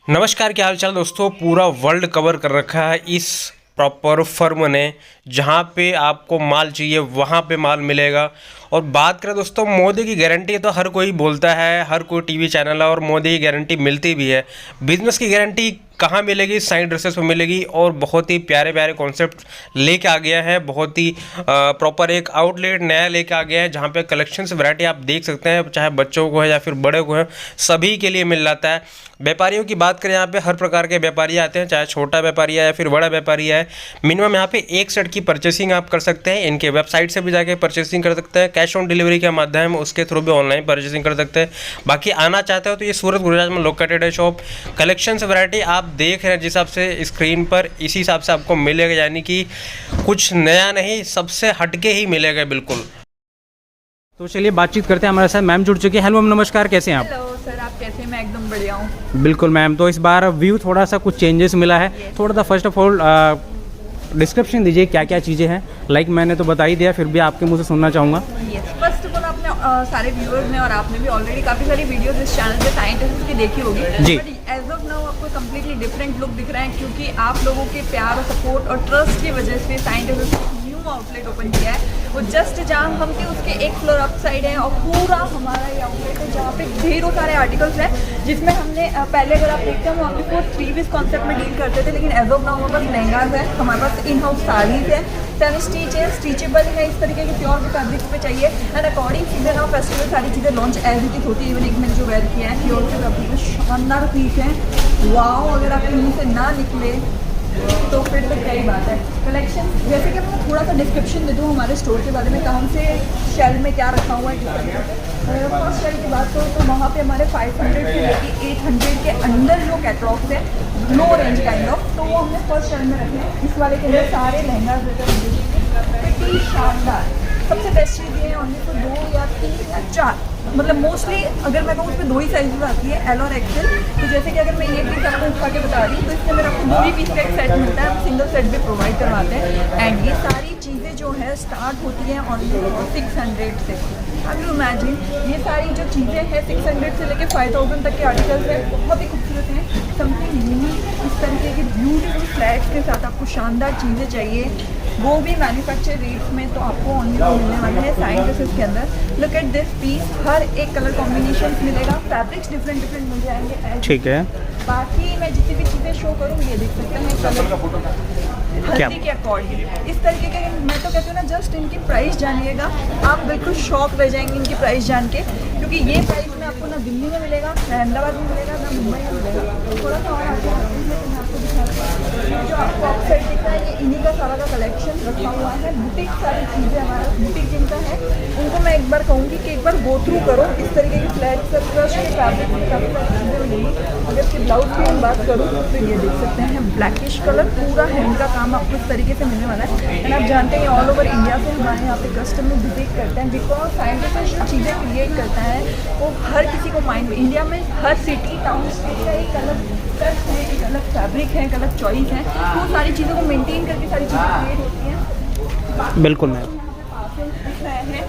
नमस्कार, क्या हाल चाल दोस्तों। पूरा वर्ल्ड कवर कर रखा है इस प्रॉपर फर्म ने। जहाँ पे आपको माल चाहिए वहाँ पे माल मिलेगा। और बात करें दोस्तों मोदी की गारंटी, तो हर कोई बोलता है, हर कोई टीवी चैनल है और मोदी की गारंटी मिलती भी है। बिजनेस की गारंटी कहाँ मिलेगी? साइड ड्रेसेस में मिलेगी। और बहुत ही प्यारे प्यारे कॉन्सेप्ट लेके आ गया है, बहुत ही प्रॉपर एक आउटलेट नया लेके आ गया है जहाँ पे कलेक्शंस वैरायटी आप देख सकते हैं, चाहे बच्चों को है या फिर बड़े को है, सभी के लिए मिल जाता है। व्यापारियों की बात करें, यहाँ पे हर प्रकार के व्यापारी आते हैं, चाहे छोटा व्यापारी है या फिर बड़ा व्यापारी है। मिनिमम यहाँ पे एक सेट की परचेसिंग आप कर सकते हैं। इनके वेबसाइट से भी जाके परचेसिंग कर सकते हैं, कैश ऑन डिलीवरी के माध्यम उसके थ्रू भी ऑनलाइन परचेसिंग कर सकते हैं। बाकी आना चाहते हो तो ये सूरत गुजरात में लोकेटेड है शॉप। कलेक्शंस वैरायटी आप देख रहे हैं जिस हिसाब से स्क्रीन पर, इसी हिसाब से आपको मिलेगा, यानी कि कुछ नया नहीं, सबसे हटके ही मिलेगा बिल्कुल। तो चलिए बातचीत करते हैं। हमारे साथ मैम जुड़ चुकी है। हेलो मैम, नमस्कार, कैसे हैं आप? हेलो सर, आप कैसे हैं? मैं एकदम बढ़िया हूँ। बिल्कुल मैम, तो इस बार व्यू थोड़ा सा कुछ चेंजेस मिला है। थोड़ा सा फर्स्ट ऑफ ऑल डिस्क्रिप्शन दीजिए, क्या क्या चीज़ें हैं। लाइक मैंने तो बता ही दिया, फिर भी आपके मुँह से सुनना चाहूँगा। फर्स्ट ऑफ ऑल आपने सारे व्यूअर्स ने और आपने भी ऑलरेडी काफ़ी सारी वीडियोस इस चैनल पे साइंटिस्ट की देखी होगी जी। बट एज ऑफ नाउ आपको कम्प्लीटली डिफरेंट लुक दिख रहा है, क्योंकि आप लोगों के प्यार और सपोर्ट और ट्रस्ट की वजह से साइंटिस्ट न्यू आउटलेट ओपन किया है। वो जस्ट जहाँ हम थे उसके एक फ्लोर अप साइड है और पूरा हमारा ये आउटलेट है जहाँ पे ढेरों सारे आर्टिकल्स हैं, जिसमें हमने पहले अगर आप देखते हैं हम आपको प्रीवियस कॉन्सेप्ट में डील करते थे, लेकिन एज ऑफ नाउ हमारे पास लहंगाज है, हमारे पास इन हाउस साड़ीज है, सेवन स्टिच है, स्टिचेबल है, इस तरीके के प्योर फैब्रिक्स पे चाहिए and according season of festival सारी चीज़ें लॉन्च एज इट इज होती है। इवन एक मैंने जो वेयर किया है प्योर के फैब्रिक में शानदार पीस है। वाओ, अगर आपके मुँह से ना निकले तो फिर तो क्या ही बात है। कलेक्शन जैसे कि मैं थोड़ा सा डिस्क्रिप्शन दे दूँ हमारे स्टोर के बारे में, कहाँ से शेल में क्या रखा हुआ है, किस तरीके से। फर्स्ट शेल की बात करूँ तो वहाँ पे हमारे 500 से लेकर 800 के अंदर जो कैटलॉग्स है, लो रेंज काइंड ऑफ, तो वो हमने फर्स्ट शेल में रखे हैं। इस वाले के अंदर सारे लहंगा कितनी शानदार। सबसे बेस्ट चीज़ ये है, ओनली तो 2 या 3 या 4, मतलब मोस्टली अगर मैं कहूँ उसमें 2 ही साइज आती है, एल और एक्सेल। तो जैसे कि अगर मैं ये पीस आपको उठा के बता रही हूँ तो इसके अंदर आपको 2 ही पीस का एक सेट मिलता है, हम सिंगल सेट भी प्रोवाइड करवाते हैं। एंड ये सारी चीज़ें जो है स्टार्ट होती हैं ऑनली 600 से। अब यू इमेजिन, ये सारी जो चीज़ें हैं 600 से लेकर 5000 तक के आर्टिकल्स हैं, बहुत ही खूबसूरत हैं। समथिंग यूनिक, इस तरीके के ब्यूटीफुल फ्लैट्स के साथ आपको शानदार चीज़ें चाहिए, वो भी मैन्युफैक्चर रेट्स में, तो आपको ऑनली मिलने वाला है साइड ड्रेसेस के अंदर। लुक एट दिस पीस, हर एक कलर कॉम्बिनेशन मिलेगा, फैब्रिक्स डिफरेंट डिफरेंट मिल जाएंगे। ठीक है। बाकी मैं जितनी भी चीज़ें शो करूँ ये देख सकते हैं कलर हल्दी के अकॉर्डिंग इस तरीके के। मैं तो कहती हूँ ना, जस्ट इनकी प्राइस जानिएगा, आप बिल्कुल शॉक रह जाएंगे इनकी प्राइस जान के, क्योंकि ये प्राइस में आपको ना दिल्ली में मिलेगा, ना अहमदाबाद में मिलेगा, ना मुंबई में मिलेगा। थोड़ा सा और आपको जो आपको आउटसाइड दिख रहा है, ये इन्हीं का सारा का कलेक्शन रखा हुआ है। बुटीक सारी चीज़ें हमारा बुटीक जिनका है उनको मैं एक बार कहूँगी कि एक बार गो थ्रू करो इस तरीके की फ्लैट सब क्रश के फैब्रिक में काफ़ी सारी चीज़ें मिलेंगी। अगर इसके ब्लाउज की हम बात करूँ तो ये देख सकते हैं ब्लैकिश कलर, पूरा हैंड का काम आपको इस तरीके से मिलने वाला है। एंड आप जानते हैं ऑल ओवर इंडिया से हमारे यहाँ पे कस्टमर विजिट करते हैं, बिकॉज साइंटिस्ट जो चीज़ें क्रिएट करता है वो हर किसी को माइंड में, इंडिया में हर सिटी टाउन का एक अलग टच है, एक अलग फैब्रिक है, एक अलग चॉइस है, तो वो सारी चीज़ों को मेंटेन करके सारी चीज़ें क्रिएट होती हैं। बिल्कुल मैम। है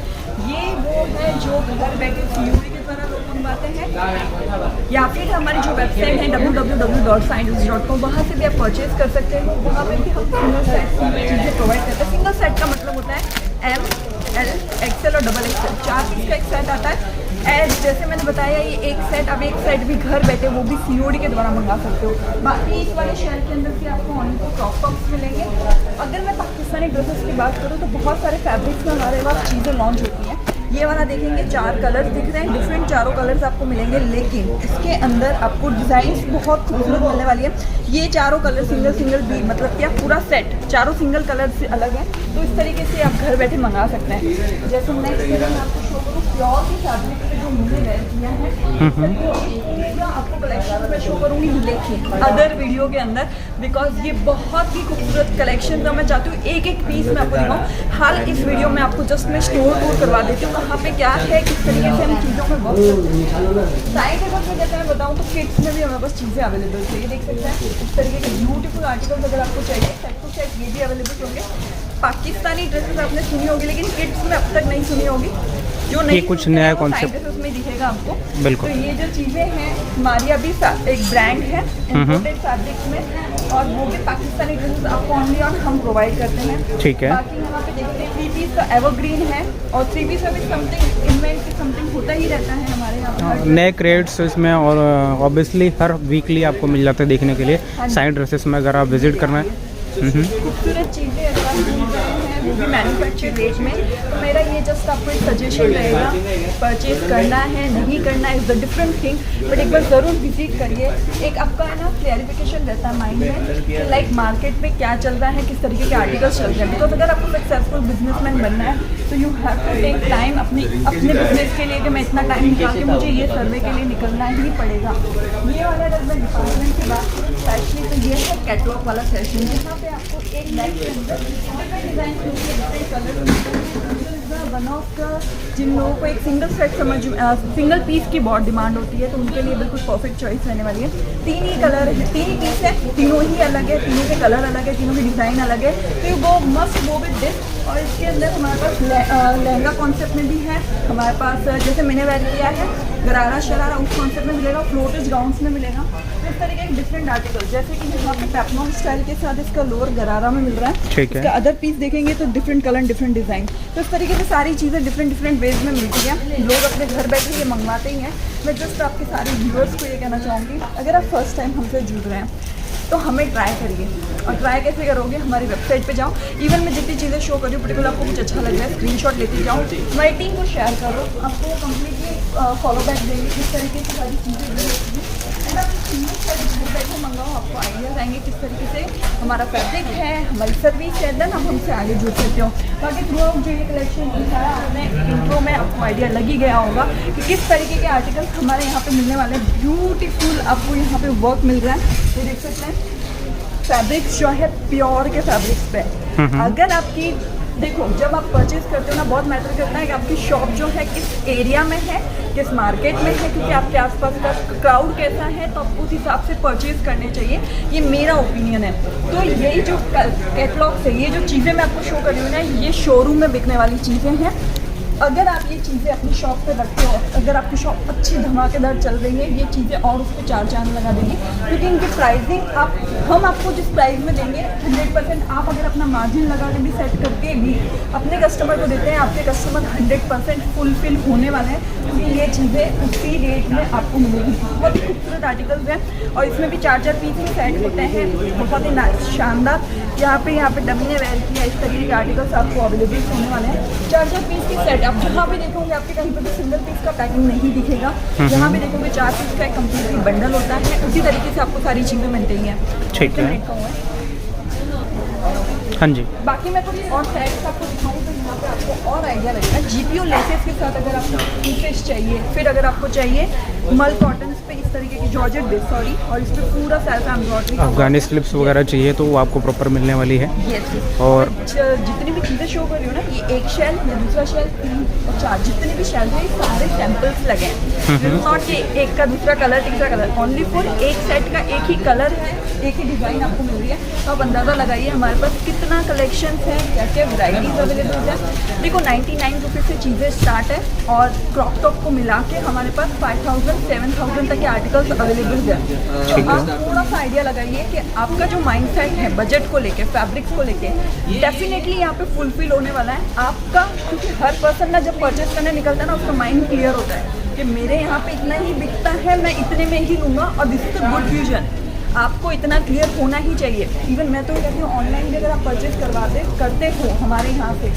ये वो है जो घर बैठे सीओडी के द्वारा लोग मंगवाते हैं, या फिर हमारी जो वेबसाइट है www.scientist.com, वहाँ से भी आप परचेज कर सकते हैं। वहाँ पे भी हम सिंगल सेट चीज़ें प्रोवाइड करते हैं। सिंगल सेट का मतलब होता है एम, एल, एक्सेल और डबल एक्सेल, 4 पीस का एक सेट आता है। एज जैसे मैंने बताया, ये एक सेट, अब एक सेट भी घर बैठे वो भी सीओडी के द्वारा मंगा सकते हो। बाकी इस वाले शेल के अंदर से आपको ऑनली को क्रॉप टॉप्स मिलेंगे। अगर मैं पाकिस्तानी ड्रेसेस की बात करूँ तो बहुत सारे फैब्रिक्स में हमारे पास चीज़ें लॉन्च होती हैं। ये वाला देखेंगे 4 कलर्स दिख रहे हैं, डिफरेंट चारों कलर्स आपको मिलेंगे, लेकिन इसके अंदर आपको डिज़ाइंस बहुत खूबसूरत मिलने वाली है। ये चारों कलर सिंगल सिंगल भी, मतलब क्या पूरा सेट चारों सिंगल कलर से अलग है, तो इस तरीके से आप घर बैठे मंगा सकते हैं। जैसे नेक्स्ट मैं आपको शो करूँ प्योर की फैब्रिक पे जो मैंने वेयर किया है, आपको कलेक्शन में शो करूँगी, लेकिन अदर वीडियो के अंदर, बिकॉज ये बहुत ही खूबसूरत कलेक्शन है। मैं चाहती हूँ एक एक पीस में आपको दिखाऊँ। हाल इस वीडियो में आपको जस्ट मैं स्टोर टूर करवा देती हूँ, कहाँ पे क्या है, किस तरीके से हम चीज़ों में वर्क करते हैं। साइड अगर मैं जैसे मैं बताऊँ तो किड्स में भी हमारे पास चीज़ें अवेलेबल है। ये देख सकते हैं इस तरीके के ब्यूटीफुल आर्टिकल्स अगर आपको चाहिए सेट टू सेट ये भी अवेलेबल होंगे। पाकिस्तानी ड्रेसेस आपने सुनी होगी, लेकिन किड्स में अब तक नहीं सुनी होगी। जो ये नहीं कुछ नया concept concept उसमें दिखेगा आपको। बिल्कुल। तो ये जो चीज़ें हैं हमारी अभी एक ब्रांड है इम्पोर्टेड फैब्रिक्स में, और वो भी पाकिस्तानी ड्रेसेस आपको ओनली ऑन हम प्रोवाइड करते हैं। ठीक है। बाकी यहाँ पे देखते हैं 3 पीस का एवरग्रीन है, और 3 पीस में भी समथिंग इन्वेंट समथिंग होता ही रहता है हमारे यहाँ पर। नए क्रेड्स इसमें, और ऑब्वियसली हर वीकली आपको मिल जाते हैं देखने के लिए साइड ड्रेसेस में, अगर आप विजिट करना है। खूबसूरत चीज़ें अगर आप ढूंढ रहे हैं वो भी मैन्युफैक्चर्ड रेट में, तो मेरा ये जस्ट आपको एक सजेशन रहेगा, परचेज करना है नहीं करना is the different thing, but एक बार ज़रूर विजिट करिए। एक आपका है ना क्लैरिफिकेशन रहता है माइंड में, लाइक मार्केट में क्या चल रहा है, किस तरीके के आर्टिकल्स चल रहे हैं। बिकॉज अगर आपको सक्सेसफुल बिजनेसमैन बनना है तो you have to take time अपने बिजनेस के लिए, कि मैं इतना टाइम निकाल के मुझे ये सर्वे के लिए निकलना ही पड़ेगा। ये वाला अगर मैं डिपार्टमेंट की बात करूँ स्पेशली, तो ये है कैटलॉग वाला सेशन, जहाँ पे आपको एक लाइक के अंदर डिजाइन वन ऑफ द, जिन लोगों को एक सिंगल पीस की बहुत डिमांड होती है, तो उनके लिए बिल्कुल परफेक्ट चॉइस रहने वाली है। 3 ही कलर है, 3 ही पीस है, तीनों ही अलग है, तीनों के कलर अलग है, तीनों की डिज़ाइन अलग है, तो वो मस्ट गो विद दिस। और इसके अंदर हमारे पास लहंगा कॉन्सेप्ट में भी है, हमारे पास जैसे मैंने वेयर किया है गरारा शरारा उस कॉन्सेप्ट में मिलेगा, फ्लोटेज गाउन्स में मिलेगा। तो इस तरीके के डिफरेंट आर्टिकल, जैसे कि यहाँ पे पेपलॉन स्टाइल के साथ इसका लोअर गरारा में मिल रहा है। ठीक है। इसका अदर पीस देखेंगे तो डिफरेंट कलर डिफरेंट डिज़ाइन, तो इस तरीके से सारी चीज़ें डिफरेंट वेज में मिलती हैं। लोग अपने घर बैठे ये मंगवाते ही हैं। मैं जस्ट आपके सारे व्यूअर्स को ये कहना चाहूँगी, अगर आप फर्स्ट टाइम हमसे जुड़ रहे हैं तो हमें ट्राई करिए। और ट्राई कैसे करोगे, हमारी वेबसाइट पे जाओ, इवन मैं जितनी चीज़ें शो कर रही हूँ पर्टिकुलर आपको कुछ अच्छा लग रहा है स्क्रीनशॉट लेते जाओ, हमारी टीम को शेयर करो, आपको कम्प्लीटली फॉलो बैक देंगे किस तरीके की सारी चीज़ें एंड आप घर बैठे मंगाओ, आपको आइडियाज़ आएंगे किस तरीके से हमारा फैब्रिक है, हमारी सर्विस है, देन आप हमसे आगे जुड़ सकते हो। बाकी थ्रू आउट जो ये कलेक्शन दिखाया आपने इंट्रो में, आपको आइडिया लग ही गया होगा कि किस तरीके के आर्टिकल्स हमारे यहाँ पे मिलने वाले हैं। ब्यूटीफुल आपको यहाँ पे वर्क मिल रहा है, ये देख सकते हैं। फैब्रिक्स जो है प्योर के फैब्रिक्स पे, अगर आपकी देखो जब आप परचेज करते हो ना, बहुत मैटर करता है कि आपकी शॉप जो है किस एरिया में है, किस मार्केट में है, क्योंकि आपके आसपास का क्राउड कैसा है, तो आपको उस हिसाब से परचेज करने चाहिए। ये मेरा ओपिनियन है। तो यही जो कैटलॉग है, ये जो चीज़ें मैं आपको शो कर रही हूँ ना, ये शोरूम में बिकने वाली चीज़ें हैं। अगर आप ये चीज़ें अपनी शॉप पे रखते हो, अगर आपकी शॉप अच्छी धमाकेदार चल रही है, ये चीज़ें और उस पर 4 चांद लगा देंगी, क्योंकि इनकी प्राइसिंग हम आपको जिस प्राइस में देंगे 100% आप अगर अपना मार्जिन लगा के भी सेट करके भी अपने कस्टमर को देते हैं, आपके कस्टमर 100% फुलफिल होने वाले हैं, क्योंकि ये चीज़ें उसी रेट में आपको मिलेगी। बहुत ही खूबसूरत आर्टिकल्स हैं, और इसमें भी 4 पीस ही सेट होते हैं, बहुत ही शानदार। यहाँ पे डमी ने वेयर किया, इस तरीके के आर्टिकल्स आपको अवेलेबल होने वाले हैं। 4 पीस की सेट आप जहाँ भी देखोगे, आपके कहीं पर भी सिंगल पीस का पैकिंग नहीं दिखेगा। जहाँ भी देखोगे 4 पीस का एक कम्प्लीटली बंडल होता है, उसी तरीके से आपको सारी चीज़ें मिलती हैं। ठीक है। हाँ जी। बाकी मैं कुछ और सेट्स आपको दिखाऊँ तो यहाँ पे आपको और आइडिया लगेगा। GPO लेसेस के साथ अगर आपको पीसेस चाहिए, फिर अगर आपको चाहिए मल कॉटन पे इस तरीके की जॉर्जेट बेस और इस पर पूरा सेल्फ एम्ब्रॉयडरी अफगानी स्लिप्स वगैरह चाहिए तो वो आपको प्रॉपर मिलने वाली है। और जितनी भी चीज़ें शो कर रही हूँ ना, ये एक शेल, ये दूसरा शेल, 3 और 4 जितने भी शेल है, ये सारे सैंपल्स लगे हैं। नॉट कि एक का दूसरा कलर, तीसरा कलर, ओनली फॉर एक सेट का एक ही कलर है, एक ही डिज़ाइन आपको मिल रही है। तो आप अंदाज़ा लगाइए हमारे पास कितना कलेक्शन है, क्या क्या वैराइटीज़ अवेलेबल है। देखो 99 रुपीज़ से चीज़ें स्टार्ट है, और क्रॉप टॉप को मिला के हमारे पास 5000 7000 तक के आर्टिकल्स अवेलेबल है। तो आप थोड़ा सा आइडिया लगाइए कि आपका जो माइंडसेट है बजट को लेके, फैब्रिक्स को लेके, डेफिनेटली यहाँ पे फुलफिल होने वाला है आपका, क्योंकि हर पर्सन ना जब परचेस करने निकलता है ना, उसका माइंड क्लियर होता है कि मेरे यहाँ पे इतना ही बिकता है, मैं इतने में ही लूँगा, और this is a good vision. आपको इतना क्लियर होना ही चाहिए। इवन मैं तो कहती हूँ ऑनलाइन भी अगर आप परचेज करते हो हमारे यहाँ से,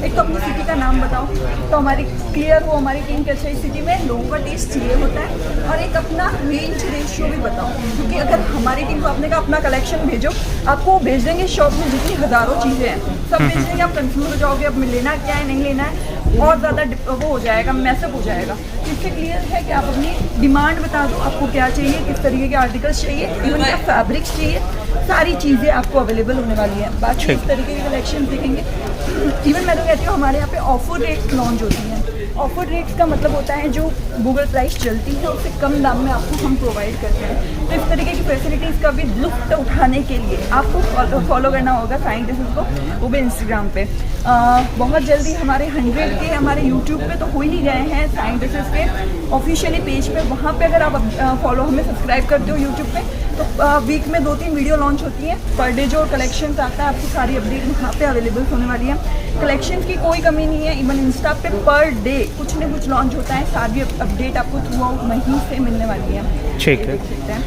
एक तो अपनी सिटी का नाम बताओ तो हमारी क्लियर हो, हमारी टीम कैसे इस सिटी में लोगों का टेस्ट ये होता है, और एक अपना रेंज रेशियो भी बताओ, क्योंकि अगर हमारी टीम को आपने का अपना कलेक्शन भेजो, आपको भेज देंगे शॉप में जितनी हज़ारों चीज़ें हैं सब भेज देंगे, आप कंफ्यूज हो जाओगे अब लेना क्या है नहीं लेना है, और ज़्यादा वो हो जाएगा, मैसअप हो जाएगा। इससे क्लियर है कि आप अपनी डिमांड बता दो, आपको क्या चाहिए, किस तरीके के आर्टिकल्स चाहिए, इवन क्या फैब्रिक्स चाहिए, सारी चीज़ें आपको अवेलेबल होने वाली हैं। बाकी इस तरीके के कलेक्शन दिखेंगे। इवन मैं तो कहती हूँ हमारे यहाँ पे ऑफर रेट्स लॉन्च होती हैं। ऑफर रेट्स का मतलब होता है जो गूगल प्राइस चलती है उससे कम दाम में आपको हम प्रोवाइड करते हैं। तो इस तरीके की फैसिलिटीज़ का भी लुत्फ उठाने के लिए आपको फॉलो करना होगा साइंस ड्रेसेस को, वो भी इंस्टाग्राम पे। बहुत जल्दी हमारे 100 के हमारे यूट्यूब पे तो हो ही गए हैं साइंस ड्रेसेस के ऑफिशियली पेज पे। वहाँ पे अगर आप फॉलो हमें सब्सक्राइब करते हो यूट्यूब पे तो वीक में 2-3 वीडियो लॉन्च होती हैं। पर डे जो कलेक्शन आता है आपकी सारी अपडेट वहाँ पे अवेलेबल होने वाली है। कलेक्शन की कोई कमी नहीं है। इवन इंस्टा पे पर डे कुछ न कुछ लॉन्च होता है। सारी अपडेट आपको थ्रू आउट महीने से मिलने वाली है। ठीक है।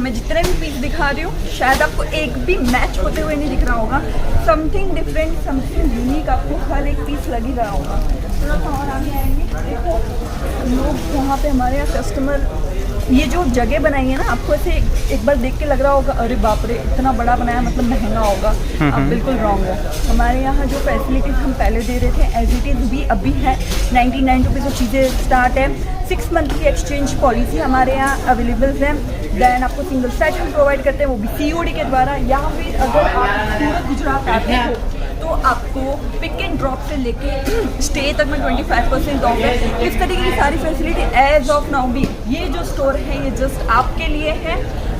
मैं जितने भी पीस दिखा रही हूँ शायद आपको एक भी मैच होते हुए नहीं दिख रहा होगा। समथिंग डिफरेंट, समथिंग यूनिक आपको हर एक पीस लग ही रहा होगा। थोड़ा सा और आगे आएंगे, देखो लोग यहाँ पे हमारे यहाँ कस्टमर ये जो जगह बनाई है ना, आपको ऐसे एक बार देख के लग रहा होगा अरे बाप रे इतना बड़ा बनाया मतलब महंगा होगा। आप बिल्कुल रॉन्ग है। हमारे यहाँ जो फैसिलिटीज़ हम पहले दे रहे थे एज इट इज़ भी अभी है। 99 रुपीज़ जो चीज़ें स्टार्ट है। 6 मंथ की एक्सचेंज पॉलिसी हमारे यहाँ अवेलेबल है। देन आपको सिंगल सेट हम प्रोवाइड करते हैं, वो भी COD के द्वारा। या फिर अगर आप सूरत गुजरात आते हो तो आपको पिक एंड ड्रॉप से लेके स्टे तक में 25% ऑफ है। इस तरीके की सारी फैसिलिटी एज ऑफ नाउ भी ये जो स्टोर है ये जस्ट आपके लिए है,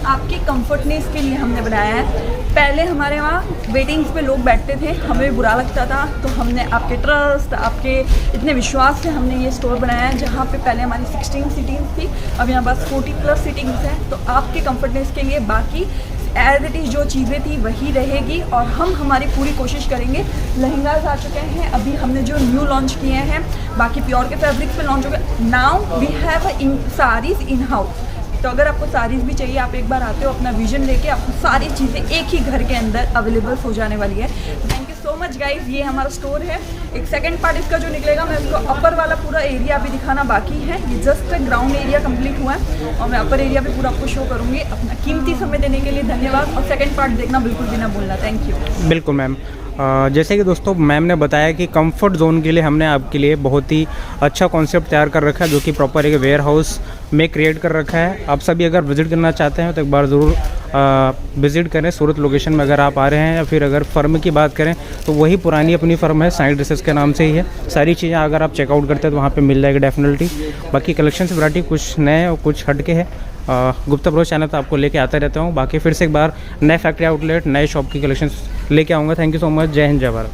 आपकी कंफर्टनेस के लिए हमने बनाया है। पहले हमारे वहाँ वेटिंग्स पे लोग बैठते थे, हमें बुरा लगता था, तो हमने आपके ट्रस्ट, आपके इतने विश्वास से हमने ये स्टोर बनाया है। जहाँ पे पहले हमारी 16 सीटिंग्स थी, अब यहाँ बस 40+ सीटिंग्स हैं। तो आपके कंफर्टनेस के लिए बाकी एज इट इज़ जो चीज़ें थी वही रहेगी। और हम हमारी पूरी कोशिश करेंगे। लहंगाज आ चुके हैं, अभी हमने जो न्यू लॉन्च किए हैं, बाकी प्योर के फैब्रिक्स पे लॉन्च हो गए। Now we have in saris in house. तो अगर आपको साड़ीज़ भी चाहिए, आप एक बार आते हो अपना विजन लेके, आपको सारी चीज़ें एक ही घर के अंदर अवेलेबल हो जाने वाली है। Thank you so much guys. ये हमारा स्टोर है। एक सेकंड पार्ट इसका जो निकलेगा, मैं उसको अपर वाला पूरा एरिया अभी दिखाना बाकी है। ये जस्ट ग्राउंड एरिया कंप्लीट हुआ है और मैं अपर एरिया पे पूरा आपको शो करूँगी। अपना कीमती समय देने के लिए धन्यवाद। और सेकंड पार्ट देखना बिल्कुल भी ना भूलना। Thank you. बिल्कुल मैम। जैसे कि दोस्तों मैम ने बताया कि कंफर्ट जोन के लिए हमने आपके लिए बहुत ही अच्छा कॉन्सेप्ट तैयार कर रखा है, जो कि प्रॉपर एक वेयर हाउस में क्रिएट कर रखा है। आप सभी अगर विज़िट करना चाहते हैं तो एक बार ज़रूर विज़िट करें। सूरत लोकेशन में अगर आप आ रहे हैं, या फिर अगर फ़र्म की बात करें तो वही पुरानी अपनी फ़र्म है, साइंस ड्रेसेस के नाम से ही है। सारी चीज़ें अगर आप चेकआउट करते हैं तो वहाँ पे मिल जाएगी डेफिनेटली। बाकी कलेक्शन से वैरायटी कुछ नए और कुछ हटके है। गुप्ता ब्रो चैनल तो आपको लेके आता रहता हूँ। बाकी फिर से एक बार नए फैक्ट्री आउटलेट, नए शॉप की कलेक्शंस लेके आऊँगा। Thank you so much. जय हिंद, जय भारत।